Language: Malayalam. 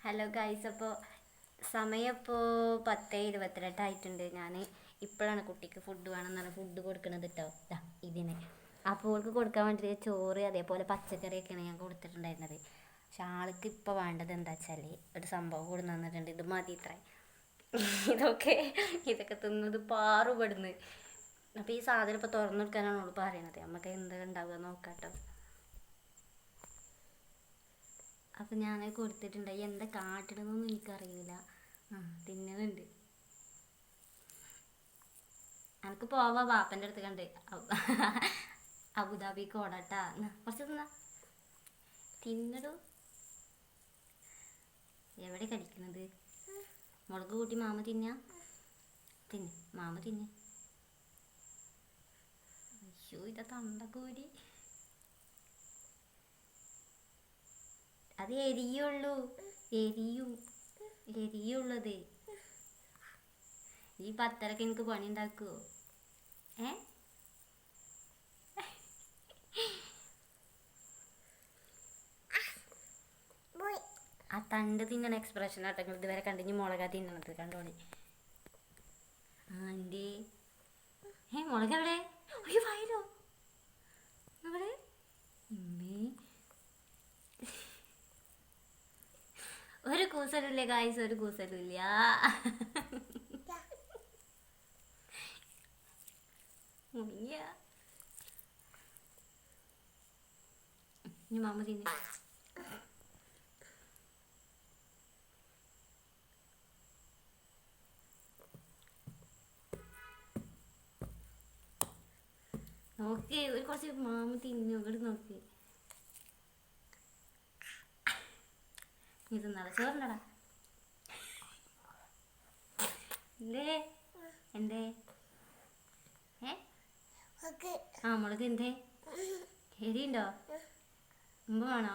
ഹലോ ഗൈസ്, അപ്പോൾ സമയം ഇപ്പോൾ 10:28 ഞാൻ ഇപ്പോഴാണ് കുട്ടിക്ക് ഫുഡ് വേണമെന്നാണ് ഫുഡ് കൊടുക്കണത് കേട്ടോ. ഇതിന് അപ്പോൾ അവൾക്ക് കൊടുക്കാൻ വേണ്ടിയിട്ട് ചോറ് അതേപോലെ പച്ചക്കറിയൊക്കെയാണ് ഞാൻ കൊടുത്തിട്ടുണ്ടായിരുന്നത്. പക്ഷെ ആൾക്ക് ഇപ്പോൾ വേണ്ടത് എന്താ വെച്ചാൽ ഒരു സംഭവം കൂടി തന്നിട്ടുണ്ട്. ഇത് മതി ഇത്ര ഇതൊക്കെ തിന്നത് പാറുപെടുന്നു. അപ്പോൾ ഈ സാധനം ഇപ്പോൾ തുറന്നു കൊടുക്കാനാണ് അവൾ പറയണത്. നമുക്ക് എന്താ ഉണ്ടാവുക നോക്കാം കേട്ടോ. അപ്പം ഞാൻ കൊടുത്തിട്ടുണ്ടായി. എന്താ കാട്ടണമെന്നൊന്നും എനിക്കറിയില്ല. തിന്നുന്നുണ്ട്. എനിക്ക് പോവാ വാപ്പൻ്റെ അടുത്ത് കണ്ട് അബുദാബിക്ക് ഓടാട്ടാ. കുറച്ച് തിന്നാ തിന്നടൂ. എവിടെ കടിക്കണത്? മുളക് കൂട്ടി മാമ തിന്നാ. മാമ തിന്നെ. അയ്യോ ഇതാ തൊണ്ടക്കൂരി. അത് എരിയുള്ളൂ. എരിയുള്ളത്. ഈ 10:30 എനിക്ക് പണി ഉണ്ടാക്കുവോ? ആ തണ്ട് തിന്നണ എക്സ്പ്രഷൻ ആട്ടോ നിങ്ങൾ ഇതുവരെ കണ്ടിഞ്ഞ്. മുളക തിന്നണത് കണ്ടോളി. എൻ്റെ മുളക് എവിടെ? അയ്യോ വയലോ അവിടെ. ഒരു കൂസലുമില്ല ഗായ്സ്, ഒരു കൂസലുമില്ല. ഇനി മാമ തിന്നെ. നോക്കി ഒരു കുറച്ച് മാമ തിന്നു. ഇവിടെ നോക്കി. ഇത് നല്ല ചോറിനടാ. എന്തേ എന്തേ മുളക് എന്തേ എരിയുണ്ടോ? മുമ്പ് വേണോ?